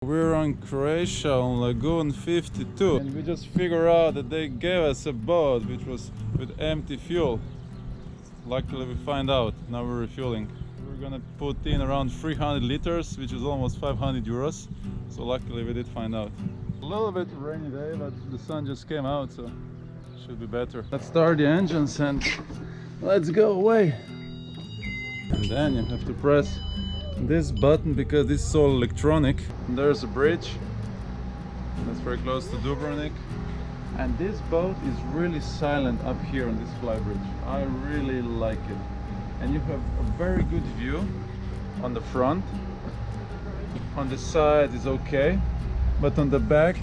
We're on Croatia on Lagoon 52 and we just figured out that they gave us a boat which was with empty fuel. Luckily we find out, now we're refueling. We're gonna put in around 300 liters, which is almost 500 euros. So luckily we did find out. A little bit rainy day, but the sun just came out, so should be better. Let's start the engines and let's go away. And then you have to press this button because this is all electronic. And there's a bridge that's very close to Dubrovnik. And this boat is really silent up here on this Flybridge. I really like it. And you have a very good view on the front. On the side is okay, but on the back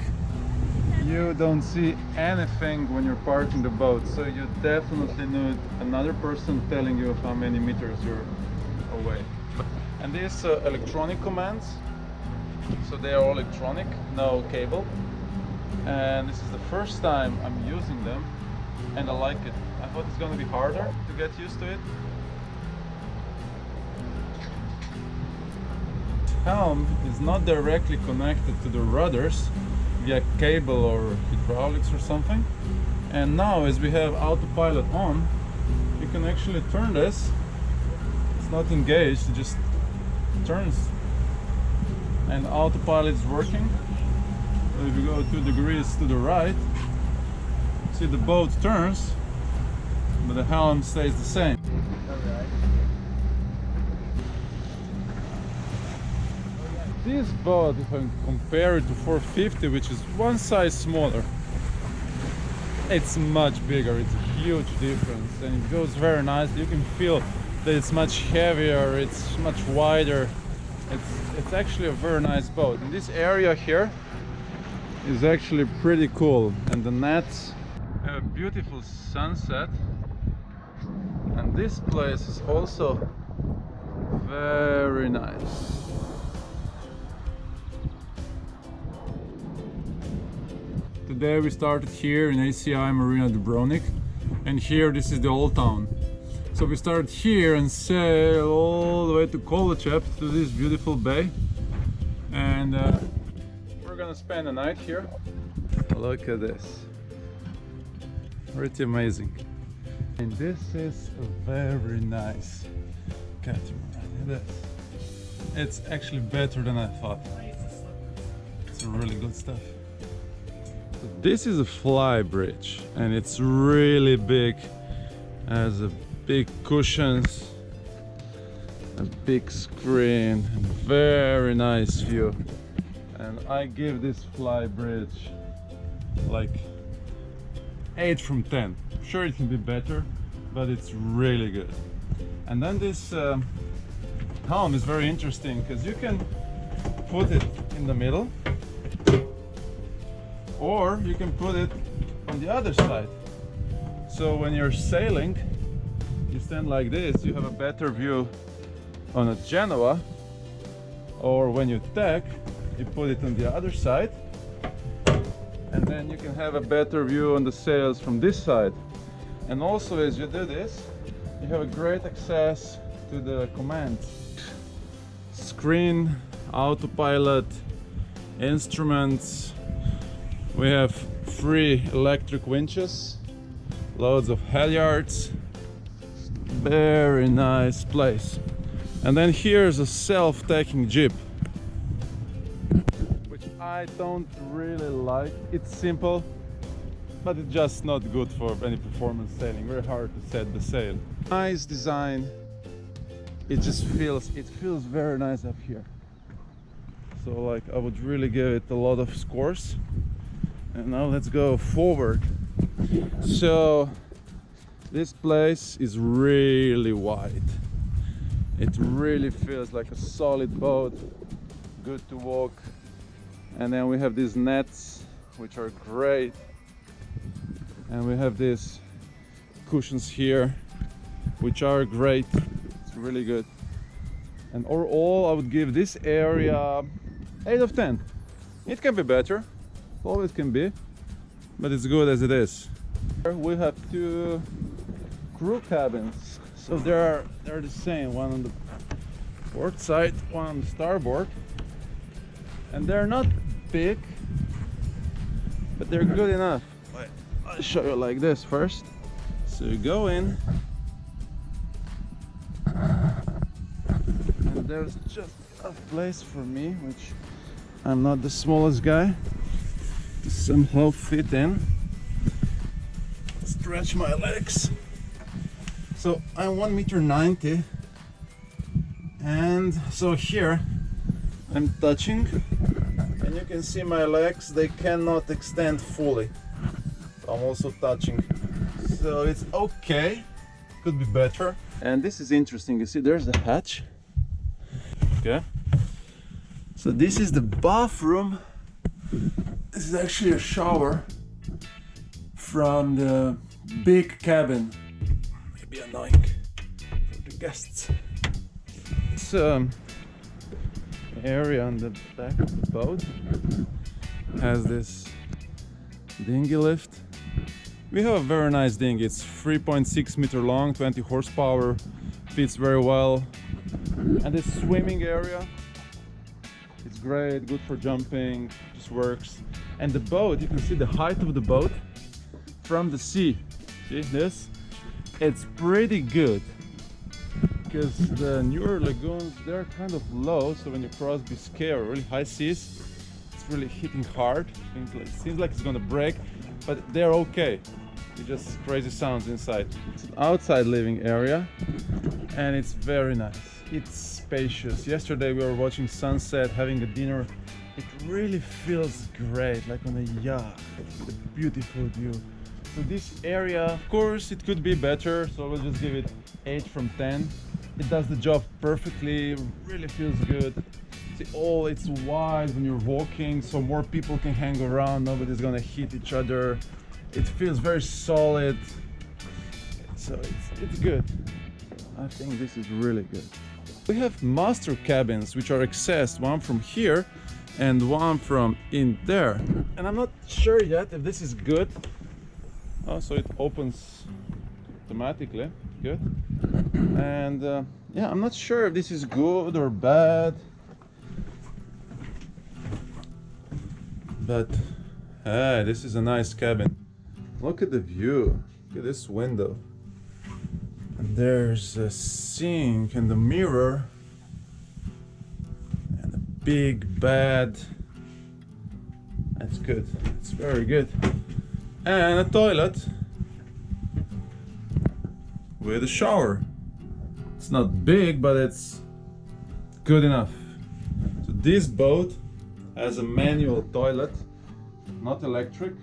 you don't see anything when you're parking the boat. So you definitely need another person telling you how many meters you're away. And these electronic commands, so they are all electronic, no cable. And this is the first time I'm using them and I like it. I thought it's going to be harder to get used to it. The helm is not directly connected to the rudders via cable or hydraulics or something. And now as we have autopilot on, you can actually turn this. It's not engaged, it just turns. And autopilot is working. So if you go 2 degrees to the right, see the boat turns, but the helm stays the same. This boat, if I compare it to 450, which is one size smaller, it's much bigger. It's a huge difference, and it goes very nicely. You can feel that it's much heavier, it's much wider. It's actually a very nice boat. And this area here is actually pretty cool, and the nets have a beautiful sunset. And this place is also very nice. Today we started here in ACI Marina Dubrovnik, and here this is the old town. So we started here and sail all the way to Kolochep, to this beautiful bay, and we're gonna spend the night here. Look at this, pretty amazing. And this is a very nice catamaran. Look at this. It's actually better than I thought. It's really good stuff. This is a Flybridge and it's really big. Has a big cushions, a big screen, and very nice view. And I give this Flybridge like 8 from 10. Sure, it can be better, but it's really good. And then this helm is very interesting because you can put it in the middle, or you can put it on the other side. So when you're sailing, you stand like this, you have a better view on a Genoa, or when you tack, you put it on the other side, and then you can have a better view on the sails from this side. And also as you do this, you have a great access to the commands. Screen, autopilot, instruments. We have 3 electric winches, loads of halyards. Very nice place. And then here's a self-tacking jeep, which I don't really like. It's simple, but it's just not good for any performance sailing. Very hard to set the sail. Nice design. It feels very nice up here. So like I would really give it a lot of scores. And now let's go forward. So this place is really wide. It really feels like a solid boat, good to walk. And then we have these nets, which are great. And we have these cushions here, which are great. It's really good. And overall, I would give this area 8 of 10. It can be better, always can be, but it's good as it is. We have 2 crew cabins, so they're the same, one on the port side, one on the starboard. And they're not big, but they're good enough. Wait, I'll show you like this first. So you go in, and there's just enough place for me, which I'm not the smallest guy, to somehow fit in. Stretch my legs. So I'm 1.90 m, and so here I'm touching, and you can see my legs, they cannot extend fully. I'm also touching, so it's okay, could be better. And this is interesting, you see there's the hatch. Okay, so this is the bathroom. This is actually a shower from the big cabin. Maybe annoying for the guests. It's area on the back of the boat has this dinghy lift. We have a very nice dinghy. It's 3.6 meter long, 20 horsepower, fits very well. And this swimming area, it's great, good for jumping, just works. And the boat, you can see the height of the boat from the sea. See this? It's pretty good, because the newer lagoons, they're kind of low, so when you cross Biscay or really high seas, it's really hitting hard. It seems like it's gonna break, but they're okay. It's just crazy sounds inside. It's an outside living area, and it's very nice. It's spacious. Yesterday we were watching sunset, having a dinner. It really feels great, like on a yacht, with a beautiful view. So this area, of course, it could be better, so we'll just give it 8 from 10. It does the job perfectly, really feels good. See, it's wide when you're walking, so more people can hang around, nobody's gonna hit each other. It feels very solid, so it's good. I think this is really good. We have master cabins, which are accessed, one from here and one from in there. And I'm not sure yet if this is good. Oh, so it opens automatically, good. And yeah, I'm not sure if this is good or bad, but hey, this is a nice cabin. Look at the view, look at this window. And there's a sink and a mirror and a big bed. That's good, it's very good. And a toilet with a shower. It's not big, but it's good enough. So this boat has a manual toilet, not electric,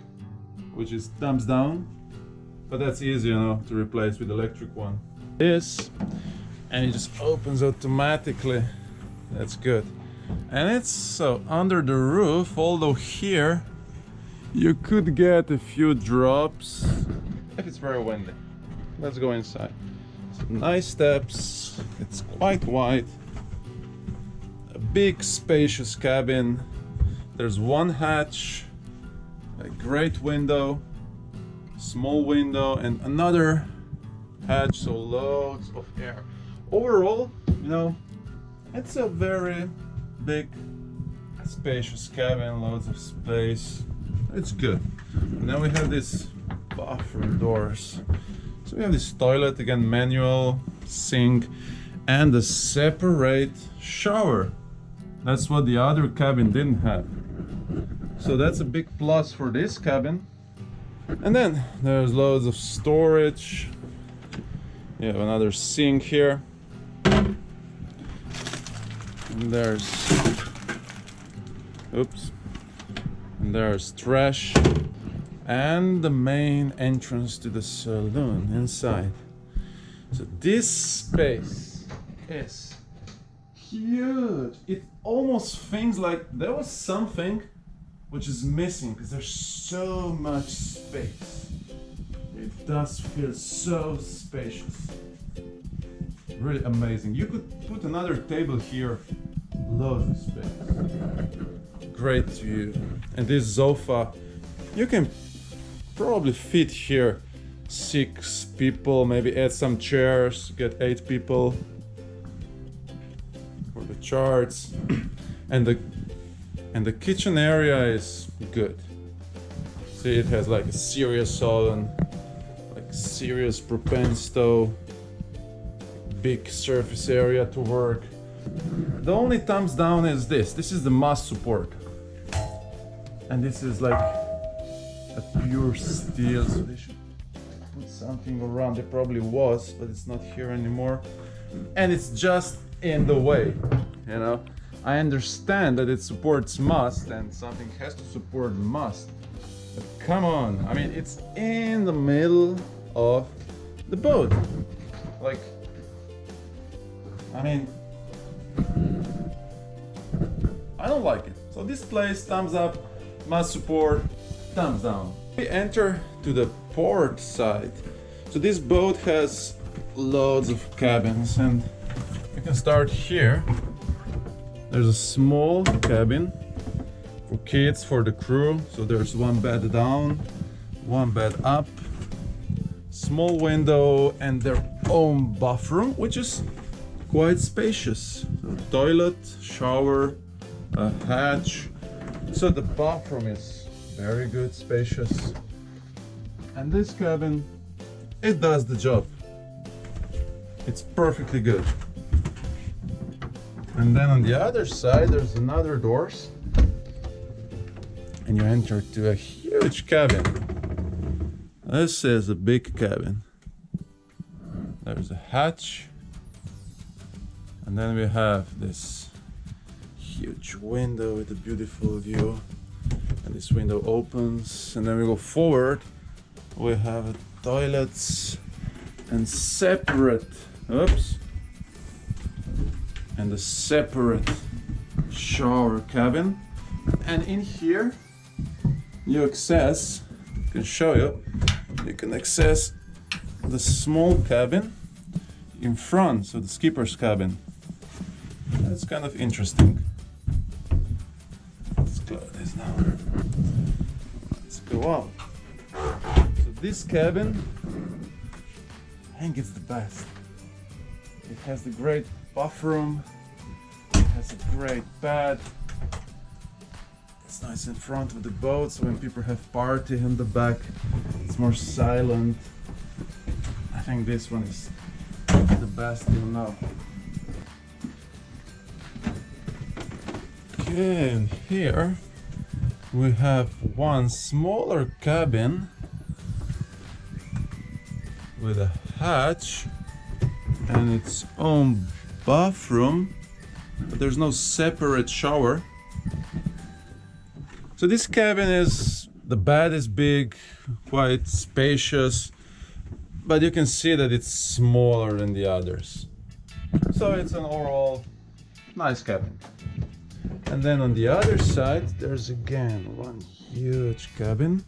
which is thumbs down, but that's easy, you know, to replace with electric one. This, and it just opens automatically. That's good. And it's so under the roof, although here you could get a few drops if it's very windy. Let's go inside. So nice steps, it's quite wide. A big spacious cabin. There's one hatch, a great window, small window, and another hatch, so loads of air. Overall, you know, it's a very big, spacious cabin, loads of space. It's good. And then we have these bathroom doors. So we have this toilet, again manual, sink, and a separate shower. That's what the other cabin didn't have. So that's a big plus for this cabin. And then there's loads of storage. You have another sink here. And there's, oops. And there's trash. And the main entrance to the saloon inside. So this space is huge. It almost feels like there was something which is missing, because there's so much space. It does feel so spacious. Really amazing. You could put another table here, loads of space. Great view. And this sofa, you can probably fit here 6 people, maybe add some chairs, get 8 people for the charts. And the And the kitchen area is good. See, it has like a serious oven, like serious propane stove, big surface area to work. The only thumbs down is this is the mast support. And this is like a pure steel, so they should put something around. There probably was, but it's not here anymore. And it's just in the way, you know. I understand that it supports mast and something has to support mast. But come on, I mean, it's in the middle of the boat. Like, I mean, I don't like it. So this place, thumbs up, mast support, thumbs down. We enter to the port side. So this boat has loads of cabins, and we can start here. There's a small cabin for kids, for the crew. So there's one bed down, one bed up, small window, and their own bathroom, which is quite spacious. So toilet, shower, a hatch. So the bathroom is very good, spacious. And this cabin, it does the job. It's perfectly good. And then on the other side, there's another doors. And you enter to a huge cabin. This is a big cabin. There's a hatch. And then we have this huge window with a beautiful view. And this window opens. And then we go forward. We have toilets and separate, and a separate shower cabin. And in here you access, I can show you, you can access the small cabin in front, so the skipper's cabin. That's kind of interesting. Let's close this now. Let's go up. So this cabin, I think it's the best. It has the great bathroom, it has a great bed. It's nice in front of the boat, so when people have party in the back, it's more silent. I think this one is the best till now. Okay, and here we have one smaller cabin with a hatch and its own bathroom, but there's no separate shower. So this cabin is, the bed is big, quite spacious, but you can see that it's smaller than the others. So it's an overall nice cabin. And then on the other side, there's again one huge cabin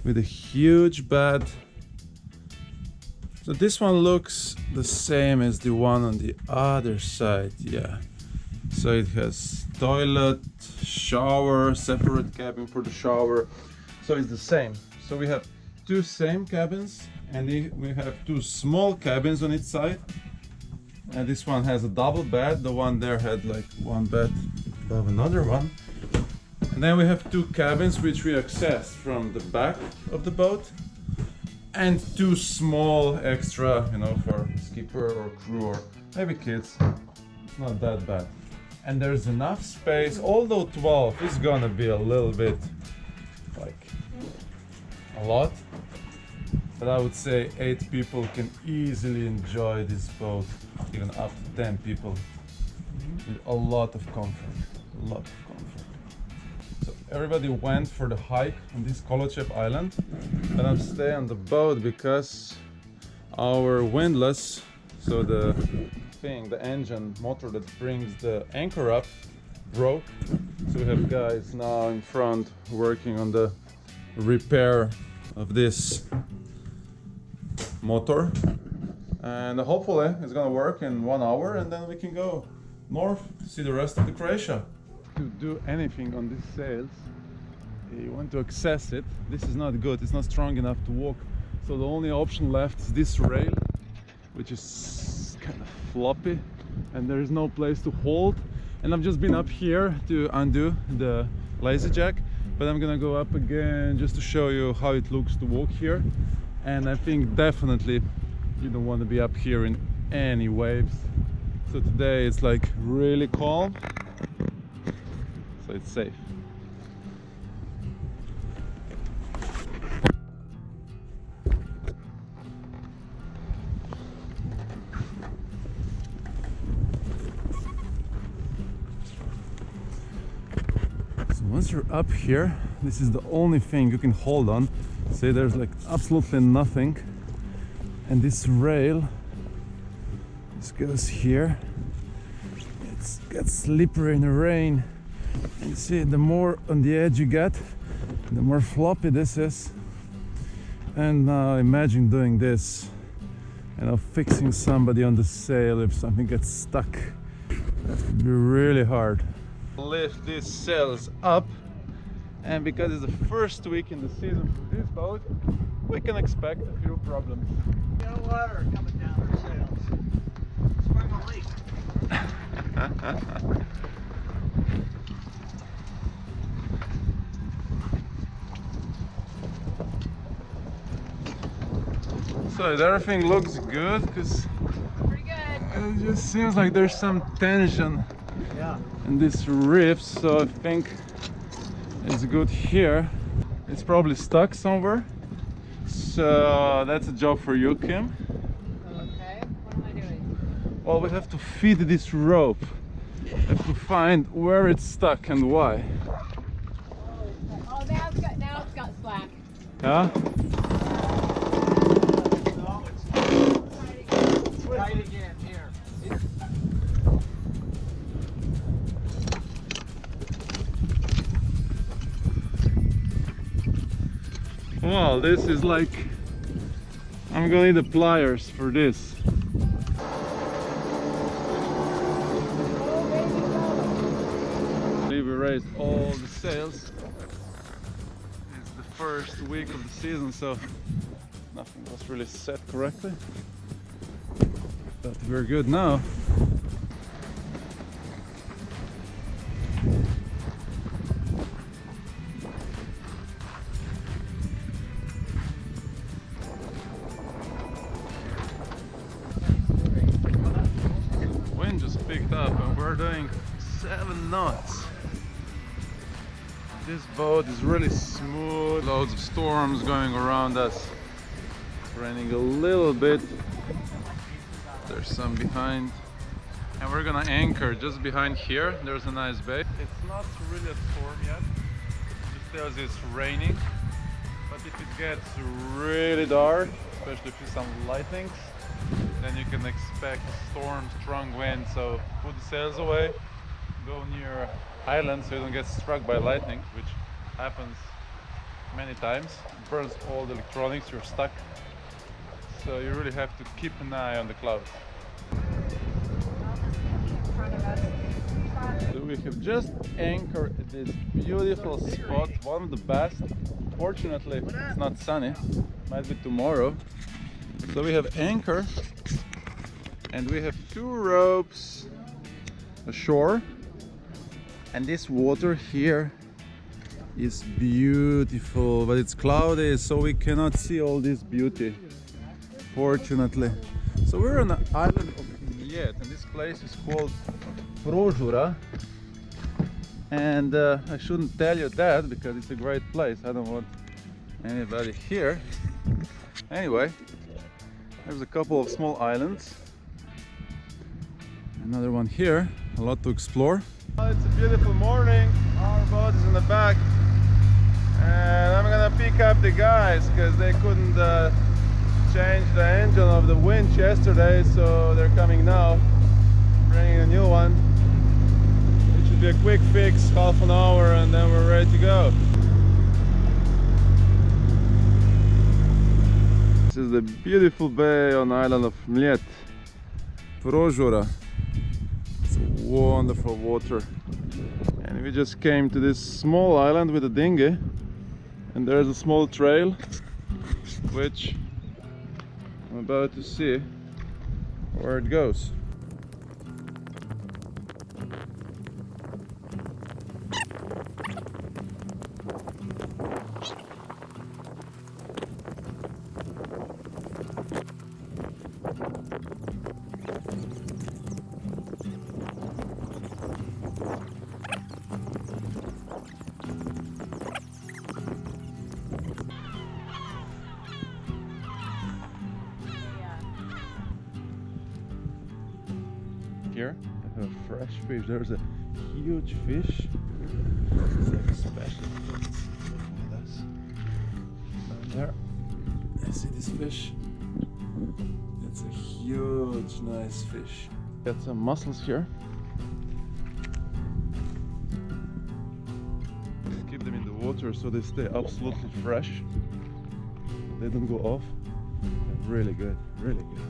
with a huge bed. So this one looks the same as the one on the other side, yeah. So it has toilet, shower, separate cabin for the shower. So it's the same. So we have two same cabins, and we have two small cabins on each side. And this one has a double bed. The one there had like one bed above another one. And then we have two cabins which we access from the back of the boat. And two small extra, you know, for skipper or crew or maybe kids. It's not that bad. And there's enough space, although 12 is gonna be a little bit like a lot. But I would say 8 people can easily enjoy this boat, even up to 10 people, with a lot of comfort, a lot of comfort. So everybody went for the hike on this Kolochep island, and I'm staying on the boat because our windlass, so the thing, the engine motor that brings the anchor up, broke. So we have guys now in front working on the repair of this motor, and hopefully it's gonna work in 1 hour, and then we can go north to see the rest of the Croatia. To do anything on these sails, you want to access it. This is not good, it's not strong enough to walk, so the only option left is this rail, which is kind of floppy, and there is no place to hold. and I've just been up here to undo the lazy jack, but I'm gonna go up again just to show you how it looks to walk here. And I think definitely you don't want to be up here in any waves. So today it's like really calm, so it's safe. Once you're up here, this is the only thing you can hold on. See, there's like absolutely nothing, and this rail just goes here. It gets slippery in the rain, and you see, the more on the edge you get, the more floppy this is. And now imagine doing this, you know, fixing somebody on the sail if something gets stuck. That would be really hard. Lift these sails up, and because it's the first week in the season for this boat, we can expect a few problems. No water coming down our sails. Sprung a leak. So everything looks good, because Pretty good. it just seems like there's some tension in this reef, so I think it's good here. It's probably stuck somewhere, so that's a job for you, Kim. Okay, what am I doing? Well, we have to feed this rope. We have to find where it's stuck and why. Oh, now it's got slack. Yeah? No, it's tight again here. Well, this is like, I'm gonna need the pliers for this. We raised all the sails. It's the first week of the season, so nothing was really set correctly. But we're good now. Wind just picked up and we're doing 7 knots. This boat is really smooth, loads of storms going around us. It's raining a little bit. There's some behind. And we're gonna anchor just behind here. There's a nice bay. It's not really a storm yet. It just tells you it's raining. But if it gets really dark, especially if you see some lightnings, then you can expect a storm, strong wind. So put the sails away, go near island so you don't get struck by lightning, which happens many times. It burns all the electronics, you're stuck. So you really have to keep an eye on the clouds. So we have just anchored at this beautiful spot, one of the best. Fortunately, it's not sunny, might be tomorrow. So we have anchor, and we have 2 ropes ashore, and this water here is beautiful, but it's cloudy, so we cannot see all this beauty, fortunately. So we're on the island of Mljet, and this place is called Prožura. And I shouldn't tell you that because it's a great place. I don't want anybody here. Anyway, there's a couple of small islands. Another one here, a lot to explore. It's a beautiful morning. Our boat is in the back. And I'm gonna pick up the guys because they couldn't change the engine of the winch yesterday, so they're coming now, bringing a new one. It should be a quick fix, half an hour, and then we're ready to go. This is the beautiful bay on the island of Mljet, Prožura. It's wonderful water, and we just came to this small island with a dinghy, and there's a small trail which I'm about to see where it goes. here. I have a fresh fish. There's a huge fish. It's like a special food. Look at this. Down there. I see this fish. It's a huge, nice fish. Got some mussels here. Keep them in the water so they stay absolutely fresh. They don't go off. They're really good, really good.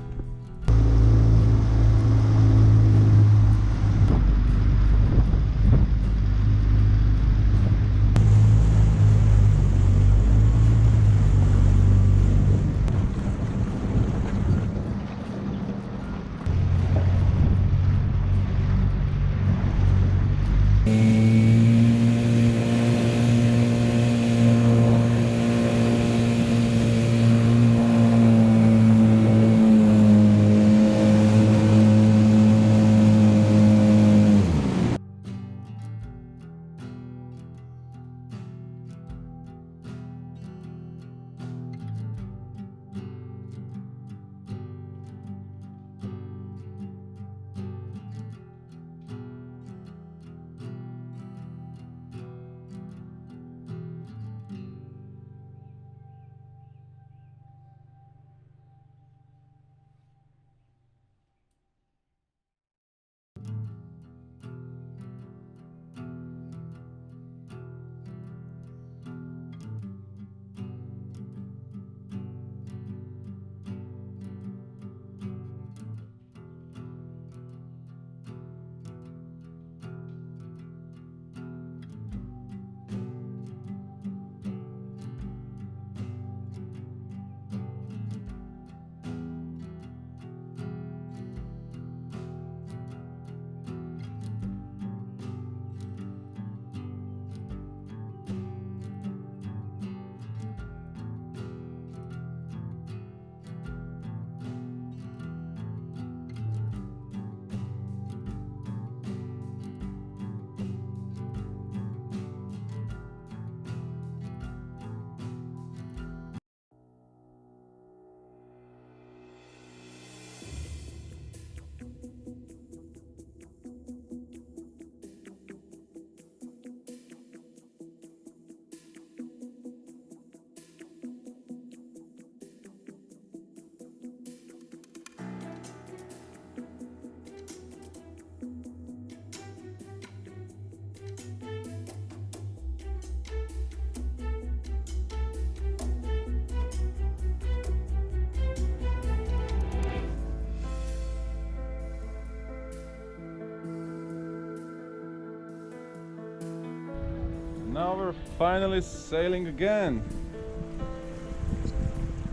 Now we're finally sailing again.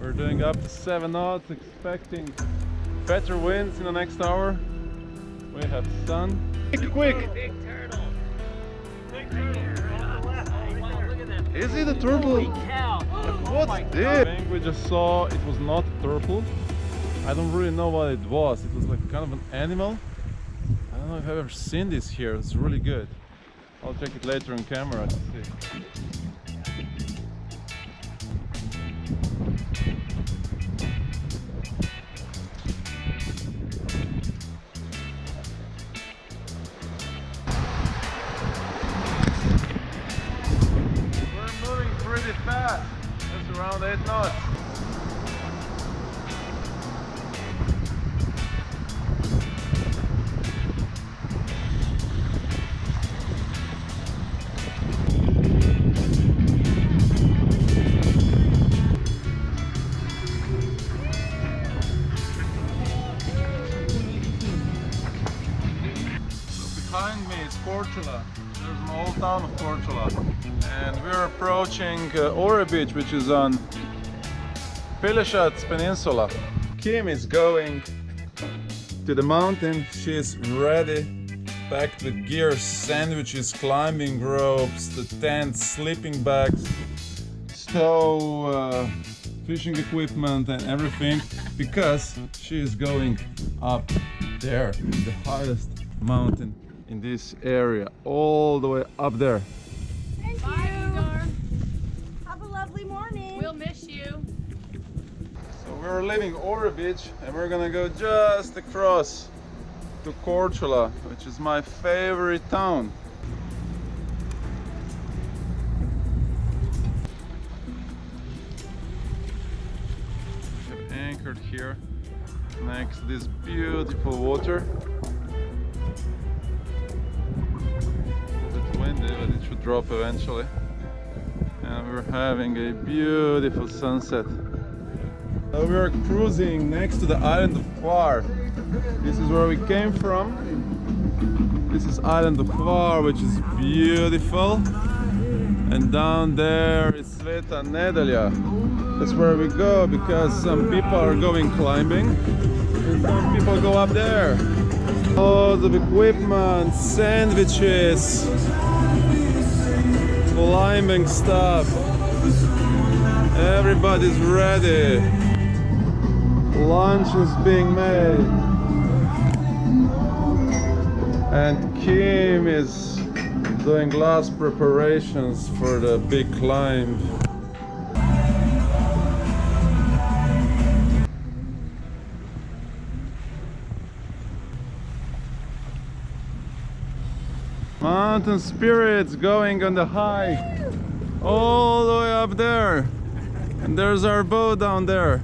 We're doing up to 7 knots, expecting better winds in the next hour. We have sun. Quick! Big turtle. Big turtle. On the left. Oh, wow, look at that. Is it a turtle? Holy cow. What's this? I think we just saw it was not a turtle. I don't really know what it was. It was like kind of an animal. I don't know if I've ever seen this here. It's really good. I'll check it later on camera to see. We're moving pretty fast. Just around 8 knots. Behind me is Korčula. There's an old town of Korčula, and we're approaching Ore Beach, which is on Pilešac Peninsula. Kim is going to the mountain. She's ready, packed with gear, sandwiches, climbing ropes, the tent, sleeping bags, stove, fishing equipment and everything, because she is going up there, the highest mountain in this area, all the way up there. Thank Bye, you. Igor. Have a lovely morning. We'll miss you. So we're leaving Ore Beach and we're gonna go just across to Korčula, which is my favorite town. We have anchored here next to this beautiful water. A little bit windy, but it should drop eventually. And we're having a beautiful sunset. We are cruising next to the island of Hvar. This is where we came from. This is island of Hvar, which is beautiful. And down there is Sveta Nedelja. That's where we go because some people are going climbing and some people go up there. Loads of equipment, sandwiches, climbing stuff. Everybody's ready. Lunch is being made. And Kim is doing last preparations for the big climb. Mountain spirits going on the hike all the way up there. And there's our boat down there.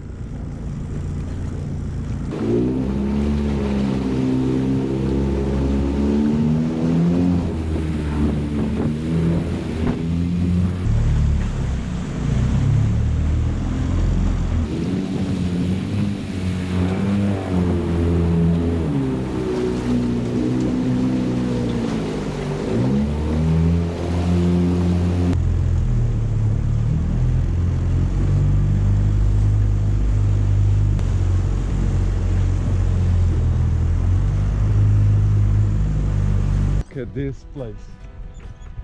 Look at this place.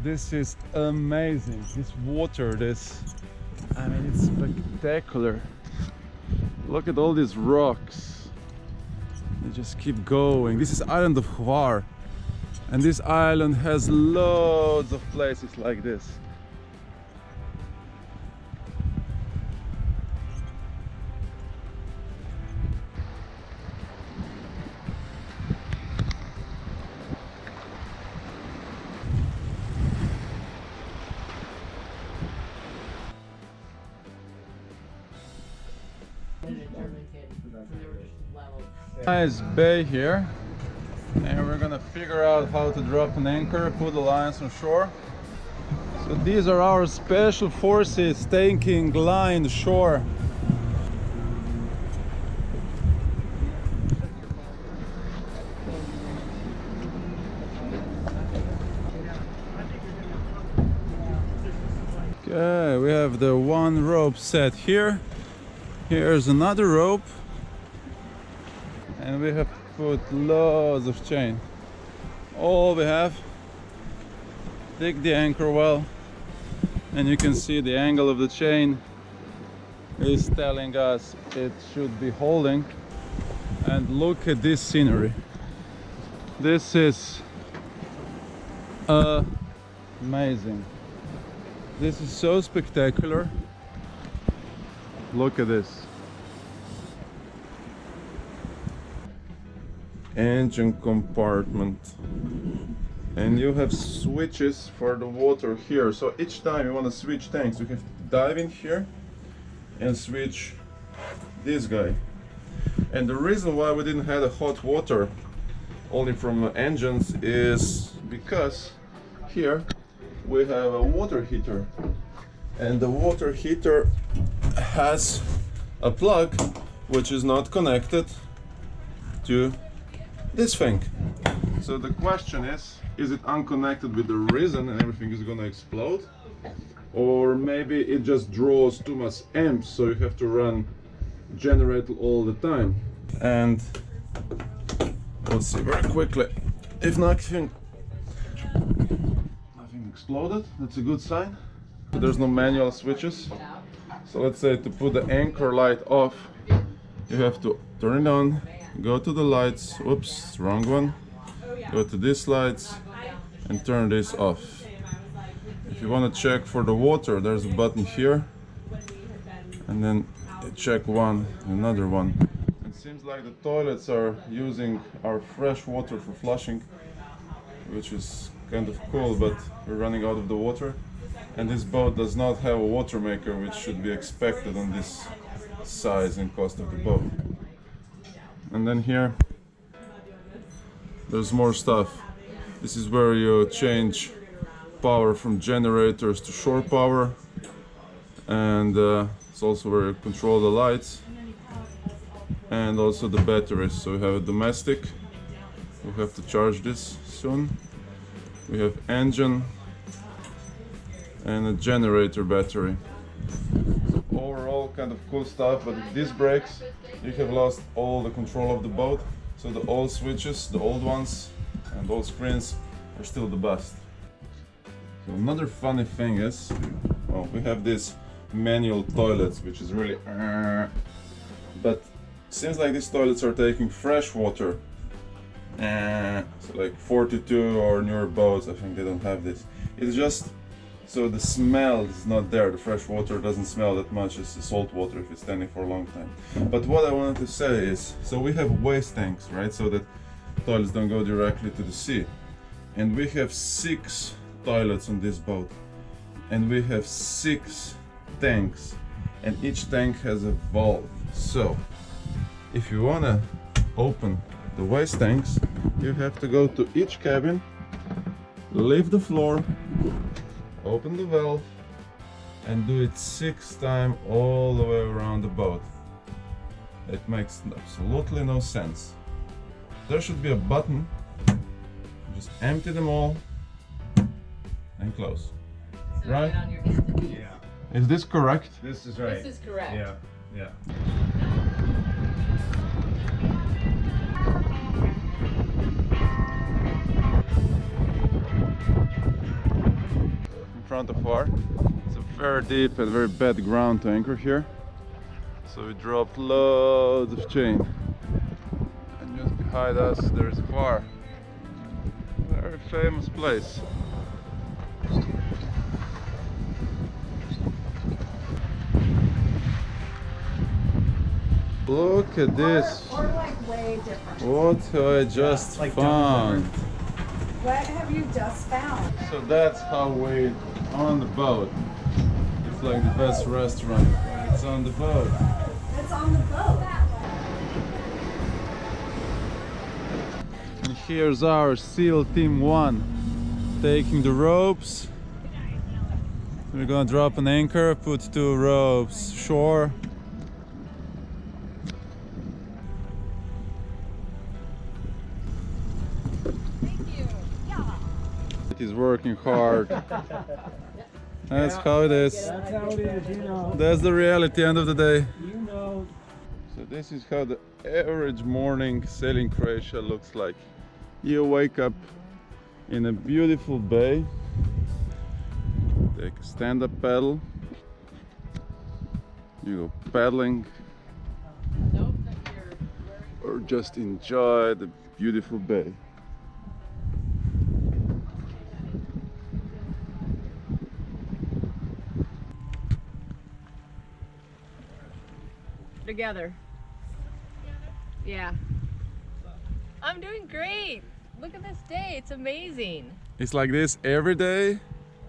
This is amazing. This water, I mean, it's spectacular. Look at all these rocks. They just keep going. This is island of Hvar. And this island has loads of places like this. Nice bay here, and we're gonna figure out how to drop an anchor, put the lines on shore. So these are our special forces taking line shore. Okay, we have the one rope set here. Here's another rope. And we have put loads of chain. All we have, dig the anchor well, and you can see the angle of the chain is telling us it should be holding. And look at this scenery. This is amazing. This is so spectacular. Look at this. Engine compartment, and you have switches for the water here. So each time you want to switch tanks, you have to dive in here and switch this guy. And the reason why we didn't have a hot water only from the engines is because here we have a water heater, and the water heater has a plug which is not connected to this thing. So the question is it unconnected with the resin and everything is gonna explode? Or maybe it just draws too much amps, so you have to run generator all the time. And let's see very quickly. If nothing exploded, that's a good sign. So there's no manual switches. So let's say to put the anchor light off, you have to turn it on, go to the lights, oops, wrong one, go to these lights and turn this off. If you want to check for the water, there's a button here, and then check one, another one. And Seems like the toilets are using our fresh water for flushing, which is kind of cool, but we're running out of the water. And this boat does not have a water maker, which should be expected on this size and cost of the boat. And then here, there's more stuff. This is where you change power from generators to shore power. And it's also where you control the lights. And also the batteries. So we have a domestic. We have to charge this soon. We have engine and a generator battery. So overall kind of cool stuff, but if this breaks, you have lost all the control of the boat. So the old switches, the old ones, and old screens are still the best. So another funny thing is, well, we have these manual toilets, which is really but seems like these toilets are taking fresh water. So like 42 or newer boats, I think they don't have this. It's just so the smell is not there. The fresh water doesn't smell that much as the salt water if it's standing for a long time. But what I wanted to say is, so we have waste tanks, right? So that toilets don't go directly to the sea. And we have 6 toilets on this boat. And we have 6 tanks. And each tank has a valve. So if you wanna open the waste tanks, you have to go to each cabin, leave the floor, open the valve, and do it 6 times all the way around the boat. It makes absolutely no sense. There should be a button, just empty them all and close. So Right? on your hand. Yeah. Is this correct? This is right. This is correct. Yeah. Yeah. In front of our, it's a very deep and very bad ground to anchor here. So we dropped loads of chain. And just behind us there's Var. Very famous place. Look at this. Or like way different. What I just like found. What have you just found? So that's how we on the boat. It's like the best restaurant. It's on the boat. It's on the boat. And here's our SEAL Team 1 taking the ropes. We're gonna drop an anchor, put 2 ropes shore. It is working hard. That's how it is. That's how it is, you know. That's the reality end of the day. You know. So this is how the average morning sailing Croatia looks like. You wake up in a beautiful bay, take a stand-up paddle, you go paddling, Nope, not here. or just enjoy the beautiful bay. Together. Yeah. I'm doing great. Look at this day. It's amazing. It's like this every day?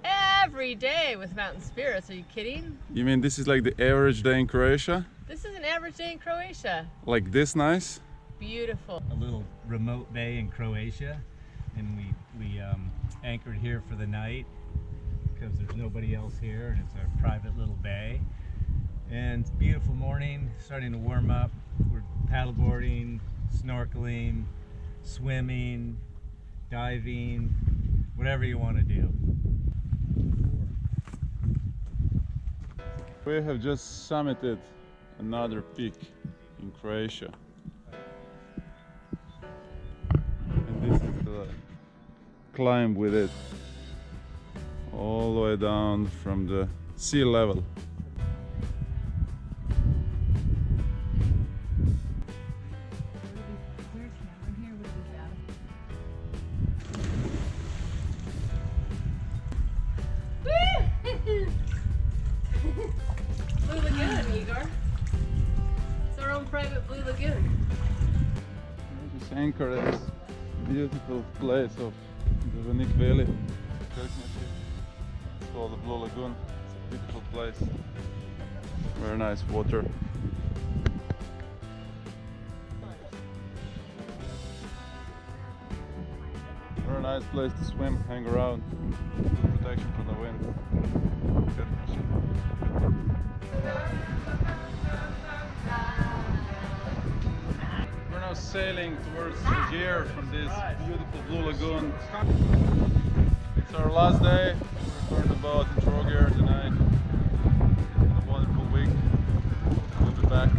Every day with Mountain Spirits. Are you kidding? You mean this is like the average day in Croatia? This is an average day in Croatia. Like this nice? Beautiful. A little remote bay in Croatia, and we anchored here for the night because there's nobody else here, and it's our private little bay. And it's a beautiful morning, starting to warm up. We're paddleboarding, snorkeling, swimming, diving, whatever you want to do. We have just summited another peak in Croatia. And this is the climb with it. All the way down from the sea level. Blue Lagoon, Igor. It's our own private Blue Lagoon. anchored at this beautiful place of the Vanik Valley. It's called the Blue Lagoon. It's a beautiful place. Very nice water. Very nice place to swim, hang around. Good protection from the wind. Good. We're now sailing towards Igor from this beautiful Blue Lagoon. It's our last day. We returned the boat in Trogir tonight. It's been a wonderful week. We'll be back